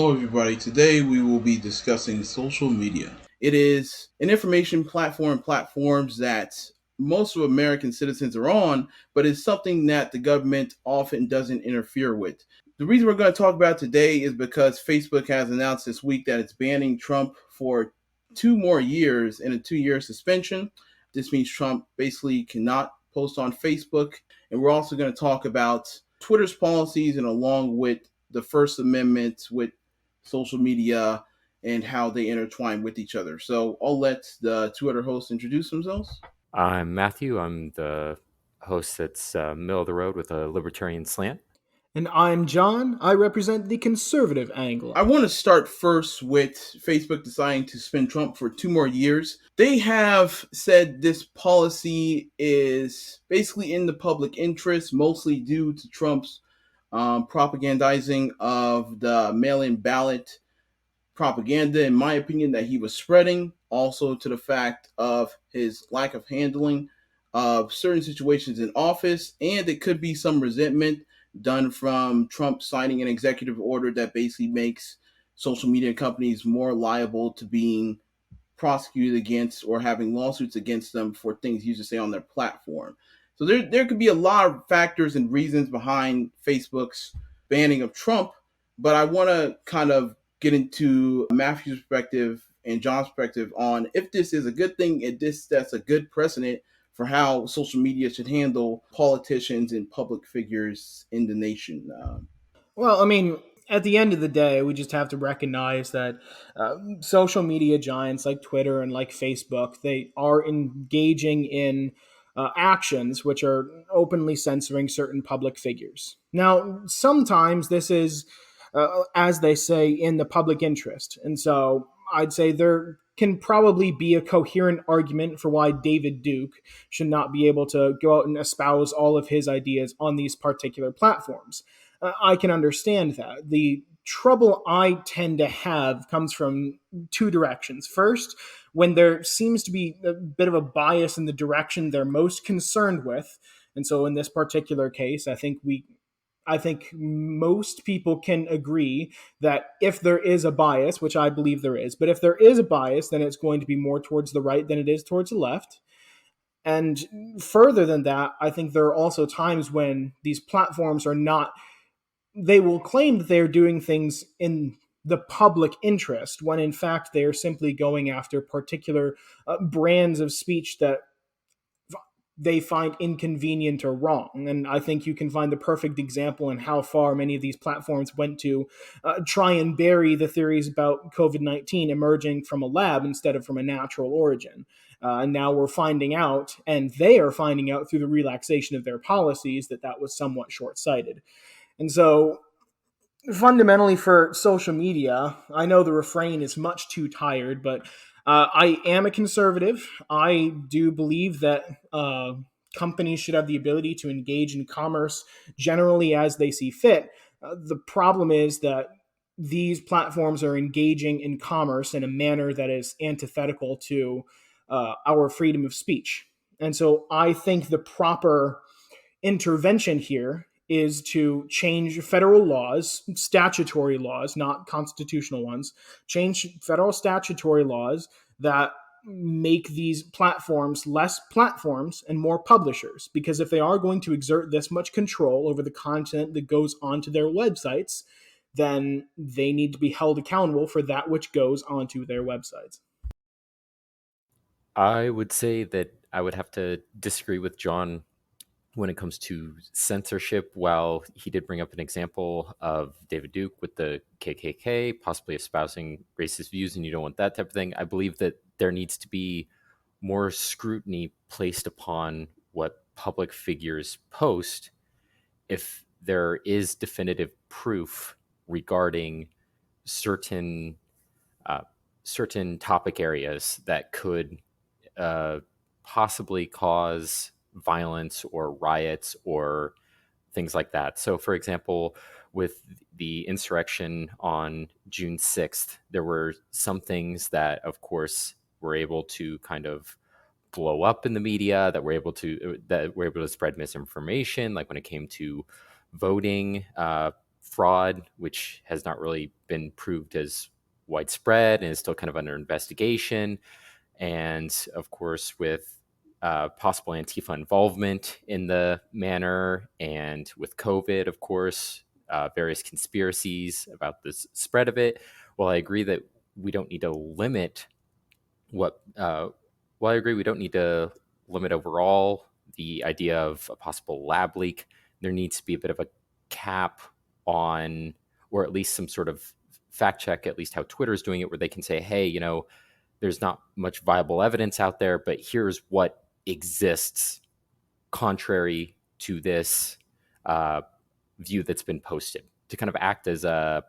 Hello, everybody. Today we will be discussing social media. It is an information platforms that most of American citizens are on, but it's something that the government often doesn't interfere with. The reason we're going to talk about today is because Facebook has announced this week that it's banning Trump for 2 more years in a 2 year suspension. This means Trump basically cannot post on Facebook. And we're also going to talk about Twitter's policies and along with the First Amendment with social media and how they intertwine with each other. So I'll let the two other hosts introduce themselves. I'm Matthew. I'm the host that's middle of the road with a libertarian slant. And I'm John. I represent the conservative I angle. want to start first with Facebook deciding to suspend Trump for 2 more years. They have said this policy is basically in the public interest, mostly due to Trump's propagandizing of the mail in ballot propaganda, in my opinion, that he was spreading, also to the fact of his lack of handling of certain situations in office, and it could be some resentment done from Trump signing an executive order that basically makes social media companies more liable to being prosecuted against or having lawsuits against them for things used to say on their platform. So there could be a lot of factors and reasons behind Facebook's banning of Trump, but I want to kind of get into Matthew's perspective and John's perspective on if this is a good thing, if this that's a good precedent for how social media should handle politicians and public figures in the nation. Well, I mean, at the end of the day, we just have to recognize that social media giants like Twitter and like Facebook, they are engaging in actions which are openly censoring certain public figures. Now, sometimes this is, as they say, in the public interest. And so I'd say there can probably be a coherent argument for why David Duke should not be able to go out and espouse all of his ideas on these particular platforms. I can understand that. The trouble I tend to have comes from two directions. First, when there seems to be a bit of a bias in the direction they're most concerned with. And so in this particular case, I think most people can agree that if there is a bias, which I believe there is, but if there is a bias, then it's going to be more towards the right than it is towards the left. And further than that, I think there are also times when these platforms are not, they will claim that they are doing things in the public interest when in fact they are simply going after particular brands of speech that they find inconvenient or wrong. And I think you can find the perfect example in how far many of these platforms went to try and bury the theories about COVID 19 emerging from a lab instead of from a natural origin. And now we're finding out, and they are finding out through the relaxation of their policies, that that was somewhat short sighted. And so fundamentally for social media, I know the refrain is much too tired, but I am a conservative. I do believe that companies should have the ability to engage in commerce generally as they see fit. The problem is that these platforms are engaging in commerce in a manner that is antithetical to our freedom of speech. And so I think the proper intervention here is to change federal laws, statutory laws, not constitutional ones, change federal statutory laws that make these platforms less platforms and more publishers. Because if they are going to exert this much control over the content that goes onto their websites, then they need to be held accountable for that which goes onto their websites. I would say that I would have to disagree with John when it comes to censorship. While he did bring up an example of David Duke with the KKK, possibly espousing racist views, and you don't want that type of thing, I believe that there needs to be more scrutiny placed upon what public figures post if there is definitive proof regarding certain uh, certain topic areas that could uh, possibly cause violence or riots or things like that. So, for example, with the insurrection on June 6th, there were some things that, of course, were able to kind of blow up in the media, that were able to spread misinformation, like when it came to voting. fraud, which has not really been proved as widespread and is still kind of under investigation. And of course, with possible Antifa involvement in the manner, and with COVID, of course, various conspiracies about the spread of it. While I agree that we don't need to limit while I agree we don't need to limit overall the idea of a possible lab leak, there needs to be a bit of a cap on, or at least some sort of fact check, at least how Twitter's doing it, where they can say, hey, there's not much viable evidence out there, but here's what exists contrary to this view that's been posted, to kind of act as a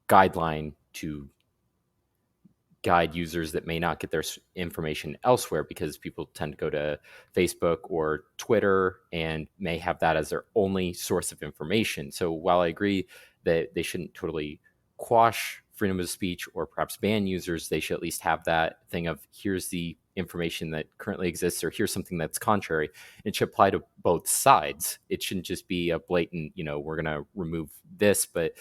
guideline to guide users that may not get their information elsewhere, because people tend to go to Facebook or Twitter and may have that as their only source of information. So while I agree that they shouldn't totally quash freedom of speech or perhaps ban users, they should at least have that thing of, here's the information that currently exists, or here's something that's contrary. It should apply to both sides. It shouldn't just be a blatant, we're going to remove this, but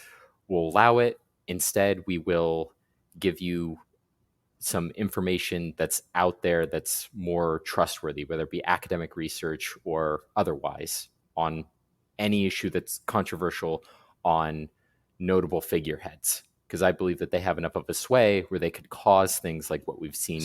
we'll allow it. Instead, we will give you some information that's out there that's more trustworthy, whether it be academic research or otherwise, on any issue that's controversial, on notable figureheads. Because I believe that they have enough of a sway where they could cause things like what we've seen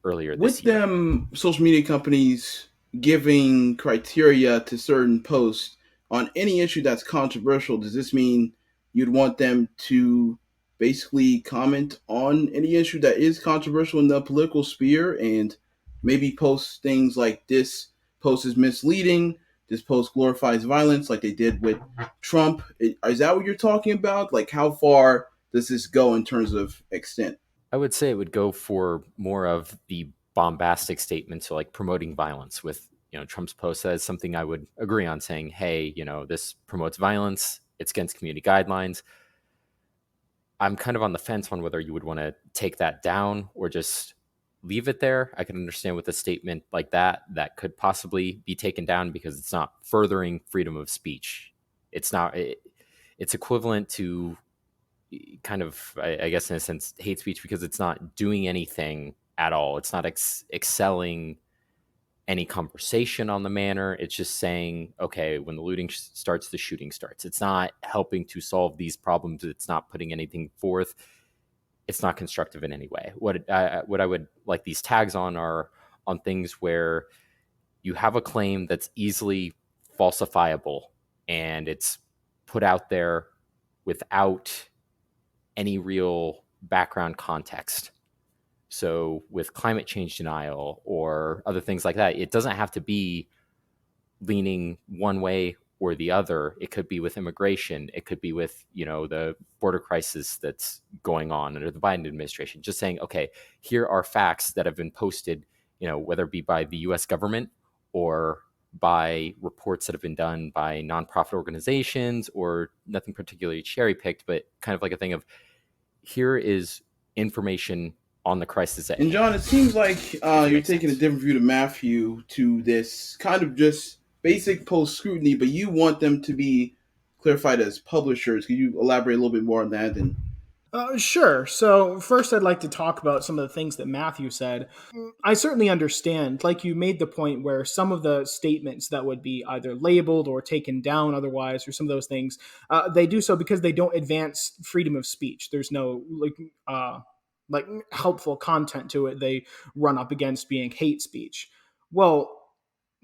earlier this year. With them social media companies giving criteria to certain posts on any issue that's controversial, does this mean you'd want them to basically comment on any issue that is controversial in the political sphere and maybe post things like, this post is misleading, this post glorifies violence, like they did with Trump? Is that what you're talking about? Like, how far does this go in terms of extent? I would say it would go for more of the bombastic statements, so like promoting violence. With Trump's post, that is something I would agree on, saying, hey, this promotes violence, it's against community guidelines. I'm kind of on the fence on whether you would want to take that down or just leave it there. I can understand with a statement like that could possibly be taken down because it's not furthering freedom of speech. It's not. It's equivalent to kind of, I guess in a sense, hate speech, because it's not doing anything at all. It's not excelling any conversation on the manner. It's just saying, okay, when the looting starts, the shooting starts. It's not helping to solve these problems. It's not putting anything forth. It's not constructive in any way. What I would like these tags on are on things where you have a claim that's easily falsifiable and it's put out there without any real background context. So with climate change denial or other things like that, it doesn't have to be leaning one way or the other. It could be with immigration. It could be with, the border crisis that's going on under the Biden administration. Just saying, okay, here are facts that have been posted, whether it be by the US government or by reports that have been done by nonprofit organizations, or nothing particularly cherry picked, but kind of like a thing of, here is information on the crisis at hand. And John, it seems like you're taking a different view to Matthew, to this kind of just basic post scrutiny, but you want them to be clarified as publishers. Could you elaborate a little bit more on that? Sure. So first, I'd like to talk about some of the things that Matthew said. I certainly understand, like you made the point where some of the statements that would be either labeled or taken down otherwise, or some of those things, they do so because they don't advance freedom of speech. There's no like helpful content to it. They run up against being hate speech. Well,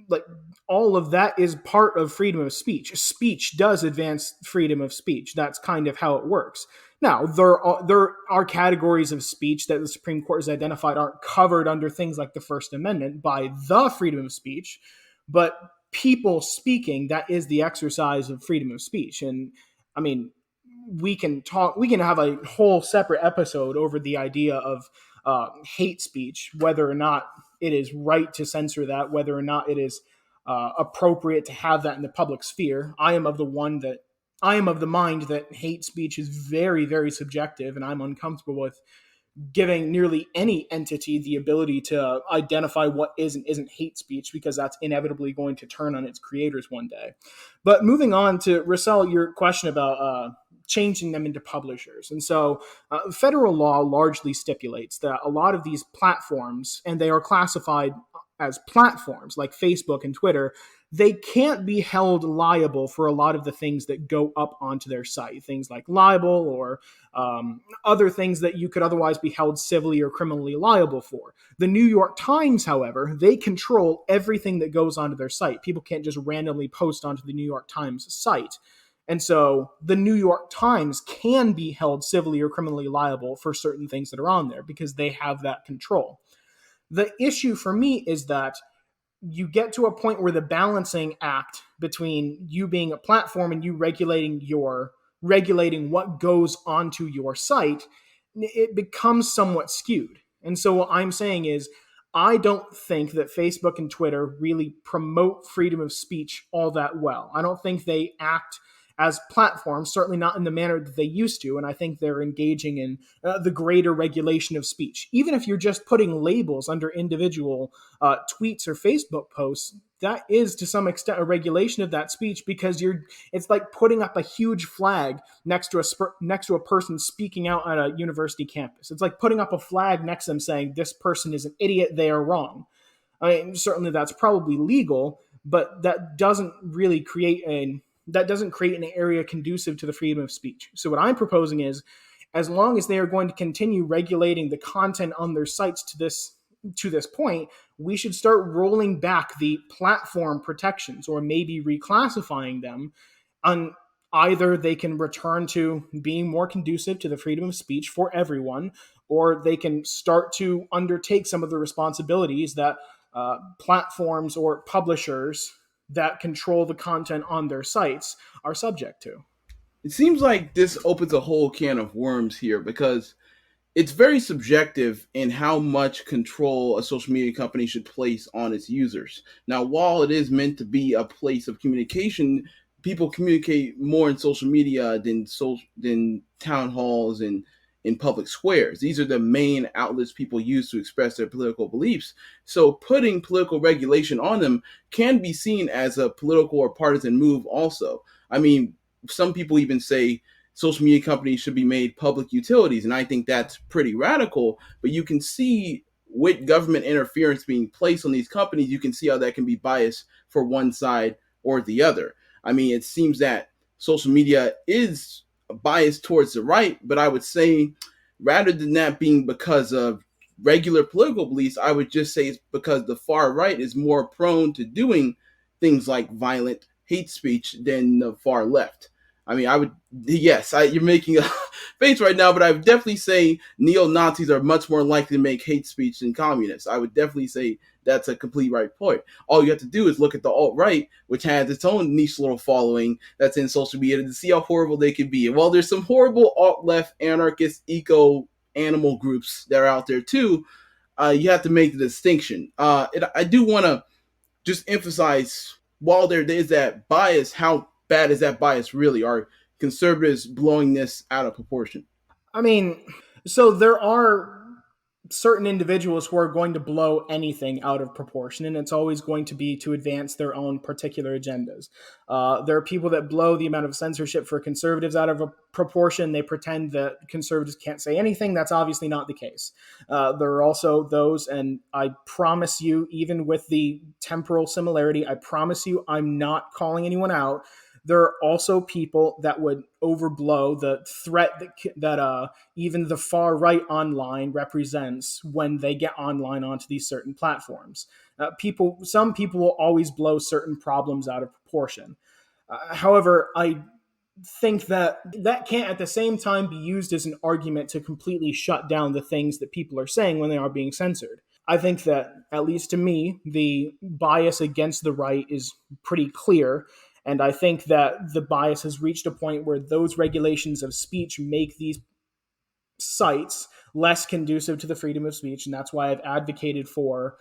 like all of that is part of freedom of speech. Speech does advance freedom of speech. That's kind of how it works. Now, there are categories of speech that the Supreme Court has identified aren't covered under things like the First Amendment by the freedom of speech, but people speaking, that is the exercise of freedom of speech. And I mean, we can have a whole separate episode over the idea of hate speech, whether or not it is right to censor that, whether or not it is appropriate to have that in the public sphere. I am of the mind that hate speech is very, very subjective, and I'm uncomfortable with giving nearly any entity the ability to identify what is and isn't hate speech, because that's inevitably going to turn on its creators one day. But moving on to Russell, your question about changing them into publishers. And so federal law largely stipulates that a lot of these platforms, and they are classified as platforms like Facebook and Twitter, they can't be held liable for a lot of the things that go up onto their site, things like libel or other things that you could otherwise be held civilly or criminally liable for. The New York Times, however, they control everything that goes onto their site. People can't just randomly post onto the New York Times site. And so the New York Times can be held civilly or criminally liable for certain things that are on there because they have that control. The issue for me is that you get to a point where the balancing act between you being a platform and you regulating what goes onto your site, it becomes somewhat skewed. And so what I'm saying is, I don't think that Facebook and Twitter really promote freedom of speech all that well. I don't think they act as platforms, certainly not in the manner that they used to. And I think they're engaging in the greater regulation of speech. Even if you're just putting labels under individual tweets or Facebook posts, that is to some extent a regulation of that speech, because it's like putting up a huge flag next to a person speaking out on a university campus. It's like putting up a flag next to them saying, this person is an idiot, they are wrong. I mean, certainly that's probably legal, but that doesn't create an area conducive to the freedom of speech. So what I'm proposing is, as long as they are going to continue regulating the content on their sites to this point, we should start rolling back the platform protections, or maybe reclassifying them. On either they can return to being more conducive to the freedom of speech for everyone, or they can start to undertake some of the responsibilities that platforms or publishers that control the content on their sites are subject to. It seems like this opens a whole can of worms here, because it's very subjective in how much control a social media company should place on its users. Now, while it is meant to be a place of communication, people communicate more in social media than town halls and in public squares. These are the main outlets people use to express their political beliefs. So putting political regulation on them can be seen as a political or partisan move also. I mean, some people even say social media companies should be made public utilities, and I think that's pretty radical, but you can see with government interference being placed on these companies, you can see how that can be biased for one side or the other. I mean, it seems that social media is biased towards the right, but I would say, rather than that being because of regular political beliefs, I would just say it's because the far right is more prone to doing things like violent hate speech than the far left. I mean, you're making a face right now, but I would definitely say neo-Nazis are much more likely to make hate speech than communists. I would definitely say that's a complete right point. All you have to do is look at the alt-right, which has its own niche little following that's in social media, to see how horrible they can be. And while there's some horrible alt-left anarchist eco-animal groups that are out there too, you have to make the distinction. I do want to just emphasize, while there is that bias, how bad is that bias really? Are conservatives blowing this out of proportion? I mean, so there are certain individuals who are going to blow anything out of proportion, and it's always going to be to advance their own particular agendas. There are people that blow the amount of censorship for conservatives out of a proportion. They pretend that conservatives can't say anything. That's obviously not the case. There are also those, and I promise you, even with the temporal similarity, I promise you I'm not calling anyone out. There are also people that would overblow the threat that even the far right online represents when they get online onto these certain platforms. Some people will always blow certain problems out of proportion. However, I think that can't at the same time be used as an argument to completely shut down the things that people are saying when they are being censored. I think that, at least to me, the bias against the right is pretty clear. And I think that the bias has reached a point where those regulations of speech make these sites less conducive to the freedom of speech. And that's why I've advocated for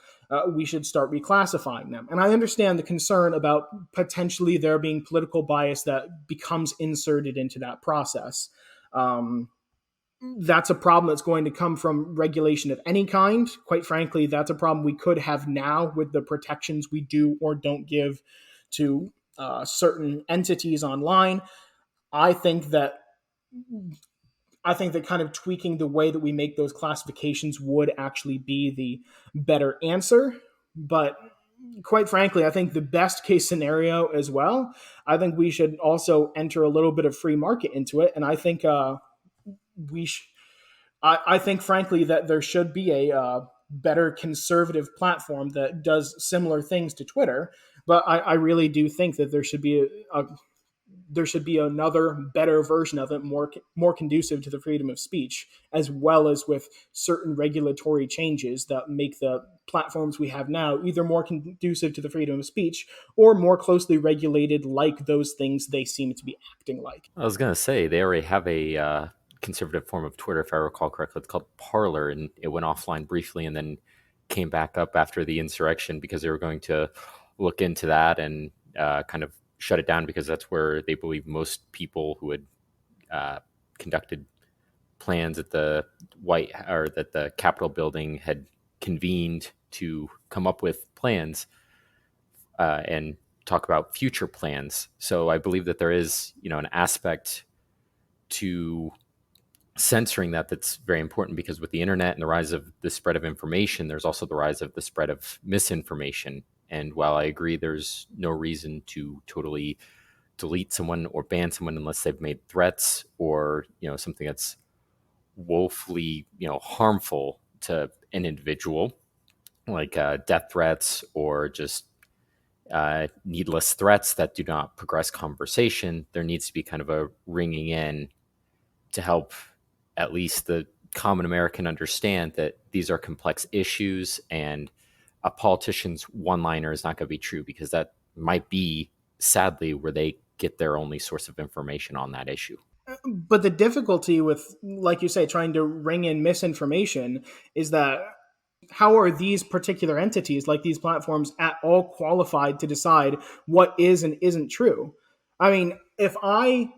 we should start reclassifying them. And I understand the concern about potentially there being political bias that becomes inserted into that process. That's a problem that's going to come from regulation of any kind. Quite frankly, that's a problem we could have now with the protections we do or don't give to certain entities online. I think that I think that kind of tweaking the way that we make those classifications would actually be the better answer. But quite frankly, I think the best case scenario as well, I think we should also enter a little bit of free market into it. And I think we sh- I think, frankly, that there should be a better conservative platform that does similar things to Twitter. But I really do think that there should be another better version of it, more conducive to the freedom of speech, as well as with certain regulatory changes that make the platforms we have now either more conducive to the freedom of speech or more closely regulated, like those things they seem to be acting like. I was gonna say they already have a conservative form of Twitter, if I recall correctly. It's called Parler, and it went offline briefly and then came back up after the insurrection because they were going to look into that and kind of shut it down because that's where they believe most people who had conducted plans at the that the Capitol building had convened to come up with plans and talk about future plans. So I believe that there is, an aspect to censoring that's very important, because with the internet and the rise of the spread of information, there's also the rise of the spread of misinformation. And while I agree there's no reason to totally delete someone or ban someone unless they've made threats or, something that's woefully, harmful to an individual, like death threats or just needless threats that do not progress conversation, there needs to be kind of a ringing in to help at least the common American understand that these are complex issues, and a politician's one-liner is not going to be true, because that might be, sadly, where they get their only source of information on that issue. But the difficulty with, like you say, trying to ring in misinformation is that how are these particular entities, like these platforms, at all qualified to decide what is and isn't true? I mean, if I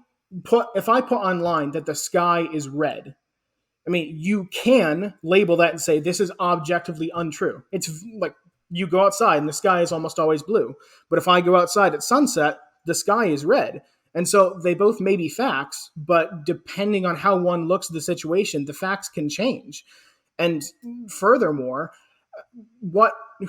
put online that the sky is red, I mean, you can label that and say this is objectively untrue. It's like you go outside and the sky is almost always blue. But if I go outside at sunset, the sky is red. And so they both may be facts, but depending on how one looks at the situation, the facts can change. And furthermore,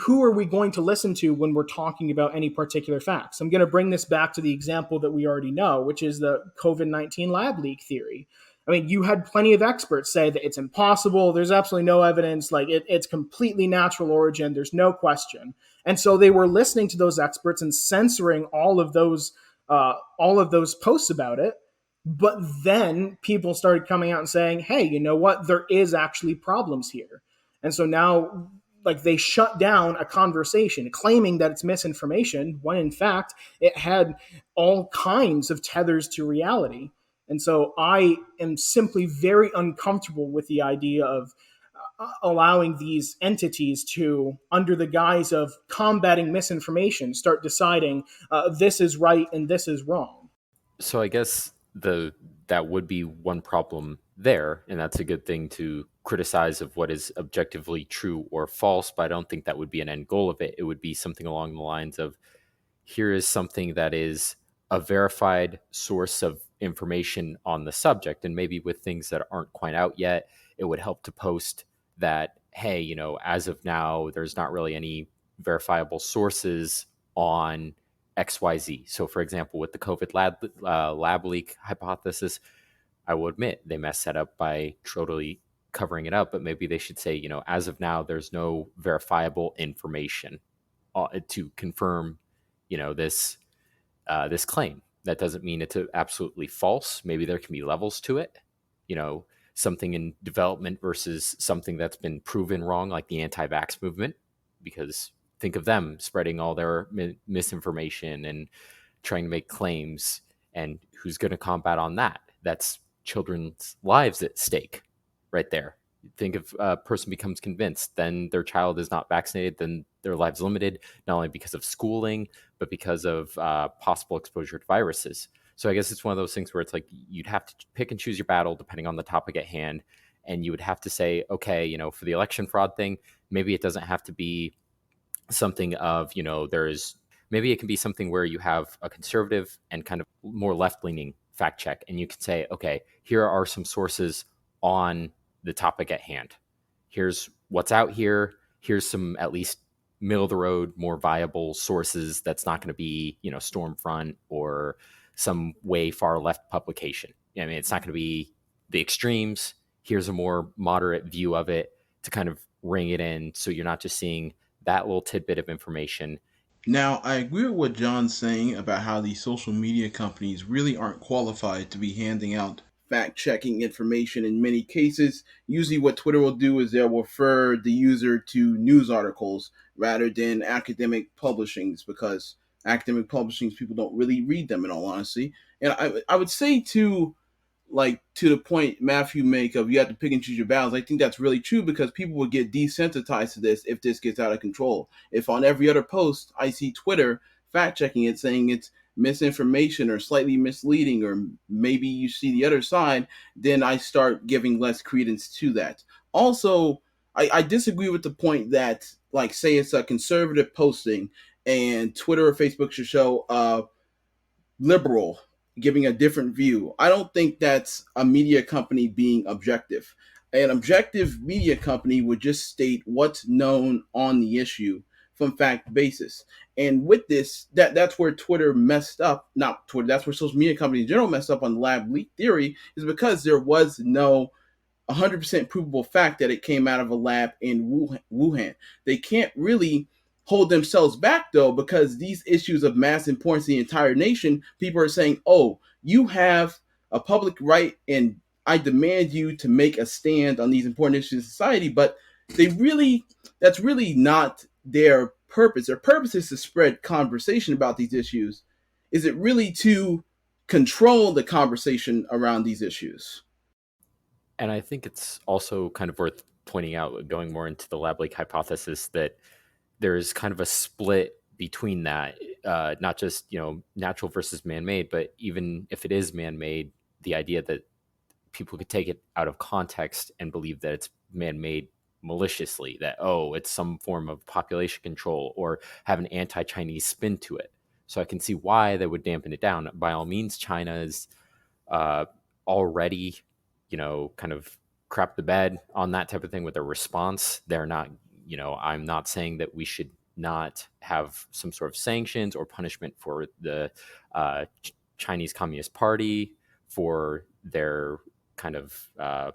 who are we going to listen to when we're talking about any particular facts? I'm going to bring this back to the example that we already know, which is the COVID-19 lab leak theory. I mean, you had plenty of experts say that it's impossible. There's absolutely no evidence. Like it's completely natural origin. There's no question. And so they were listening to those experts and censoring all of those posts about it. But then people started coming out and saying, hey, you know what? There is actually problems here. And so now, like, they shut down a conversation claiming that it's misinformation when in fact it had all kinds of tethers to reality. And so I am simply very uncomfortable with the idea of allowing these entities to, under the guise of combating misinformation, start deciding this is right and this is wrong. So I guess that would be one problem there, and that's a good thing to criticize of what is objectively true or false, but I don't think that would be an end goal of it. It would be something along the lines of, here is something that is a verified source of information on the subject, and maybe with things that aren't quite out yet, it would help to post that, hey, as of now, there's not really any verifiable sources on XYZ. So, for example, with the COVID lab leak hypothesis, I will admit they messed that up by totally covering it up, but maybe they should say, as of now, there's no verifiable information to confirm, this claim. That doesn't mean it's absolutely false. Maybe there can be levels to it, something in development versus something that's been proven wrong, like the anti-vax movement, because think of them spreading all their misinformation and trying to make claims, and who's going to combat on that? That's children's lives at stake right there. Think if a person becomes convinced, then their child is not vaccinated, then their lives limited, not only because of schooling, but because of possible exposure to viruses. So I guess it's one of those things where it's like you'd have to pick and choose your battle depending on the topic at hand. And you would have to say, okay, for the election fraud thing, maybe it doesn't have to be something of, maybe it can be something where you have a conservative and kind of more left-leaning fact check, and you can say, okay, here are some sources on the topic at hand. Here's what's out here. Here's some at least middle of the road, more viable sources that's not going to be, Stormfront or some way far left publication. I mean, it's not going to be the extremes. Here's a more moderate view of it to kind of ring it in, so you're not just seeing that little tidbit of information. Now, I agree with what John's saying about how these social media companies really aren't qualified to be handing out fact checking information in many cases. Usually, what Twitter will do is they'll refer the user to news articles rather than academic publishings, because academic publishings, people don't really read them, in all honesty. And I would say, too, like to the point Matthew make of you have to pick and choose your battles, I think that's really true, because people would get desensitized to this if this gets out of control. If on every other post I see Twitter fact checking it, saying it's misinformation or slightly misleading, or maybe you see the other side, then I start giving less credence to that. Also, I disagree with the point that, like, say it's a conservative posting and Twitter or Facebook should show liberal giving a different view. I don't think that's a media company being objective. An objective media company would just state what's known on the issue from fact basis. And with this, that's where Twitter messed up. Not Twitter, that's where social media companies in general messed up on the lab leak theory, is because there was no 100% provable fact that it came out of a lab in Wuhan. They can't really hold themselves back, though, because these issues of mass importance to the entire nation, people are saying, oh, you have a public right and I demand you to make a stand on these important issues in society. But that's really not their purpose. Their purpose is to spread conversation about these issues. Is it really to control the conversation around these issues? And I think it's also kind of worth pointing out, going more into the lab leak hypothesis, that there's kind of a split between that, not just, natural versus man-made, but even if it is man-made, the idea that people could take it out of context and believe that it's man-made maliciously, that, oh, it's some form of population control, or have an anti-Chinese spin to it. So I can see why they would dampen it down. By all means, China is already, kind of crap the bed on that type of thing with their response. They're not, I'm not saying that we should not have some sort of sanctions or punishment for the Chinese Communist Party for their kind of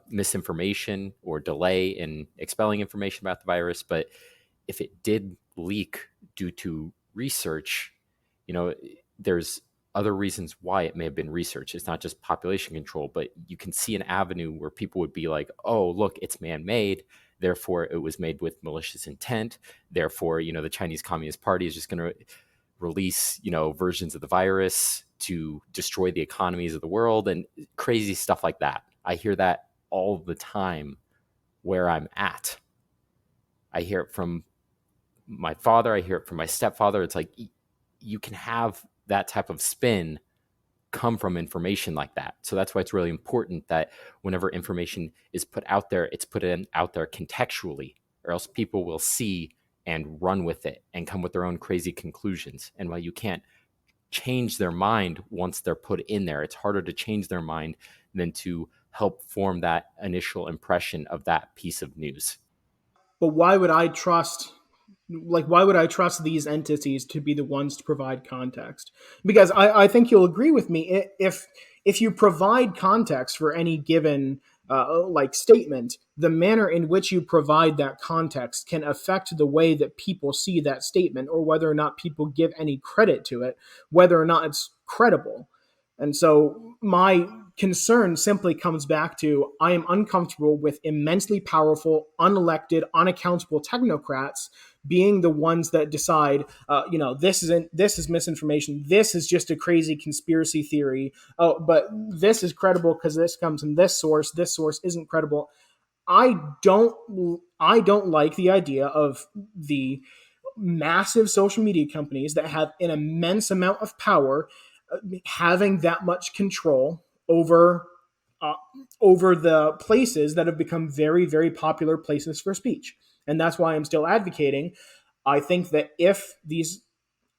misinformation or delay in expelling information about the virus. But if it did leak due to research, there's other reasons why it may have been research. It's not just population control, but you can see an avenue where people would be like, oh, look, it's man-made. Therefore, it was made with malicious intent. Therefore, the Chinese Communist Party is just going to release, versions of the virus to destroy the economies of the world and crazy stuff like that. I hear that all the time where I'm at. I hear it from my father. I hear it from my stepfather. It's like, you can have that type of spin come from information like that. So that's why it's really important that whenever information is put out there, it's put out there contextually, or else people will see and run with it and come with their own crazy conclusions. And while you can't change their mind once they're put in there, it's harder to change their mind than to help form that initial impression of that piece of news. But why would I trust these entities to be the ones to provide context? Because I think you'll agree with me, if you provide context for any given statement, the manner in which you provide that context can affect the way that people see that statement, or whether or not people give any credit to it, whether or not it's credible. And so my concern simply comes back to, I am uncomfortable with immensely powerful, unelected, unaccountable technocrats being the ones that decide, this is misinformation. This is just a crazy conspiracy theory. Oh, but this is credible because this comes from this source. This source isn't credible. I don't like the idea of the massive social media companies that have an immense amount of power having that much control over the places that have become very, very popular places for speech. And that's why I'm still advocating. I think that if these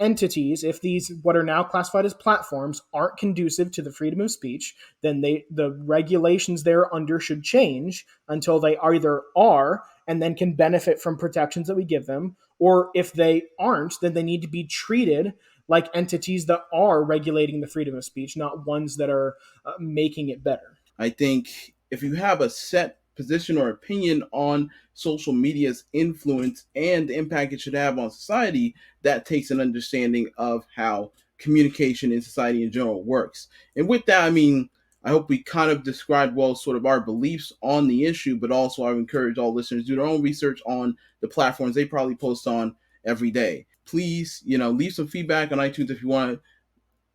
entities, if these what are now classified as platforms aren't conducive to the freedom of speech, then the regulations they're under should change until they either are and then can benefit from protections that we give them, or if they aren't, then they need to be treated like entities that are regulating the freedom of speech, not ones that are making it better. I think if you have a set position or opinion on social media's influence and the impact it should have on society, that takes an understanding of how communication in society in general works. And with that, I mean, I hope we kind of described well sort of our beliefs on the issue, but also I encourage all listeners to do their own research on the platforms they probably post on every day. Please, leave some feedback on iTunes if you want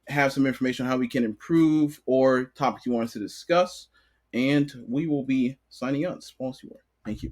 to have some information on how we can improve or topics you want us to discuss. And we will be signing out. Thank you.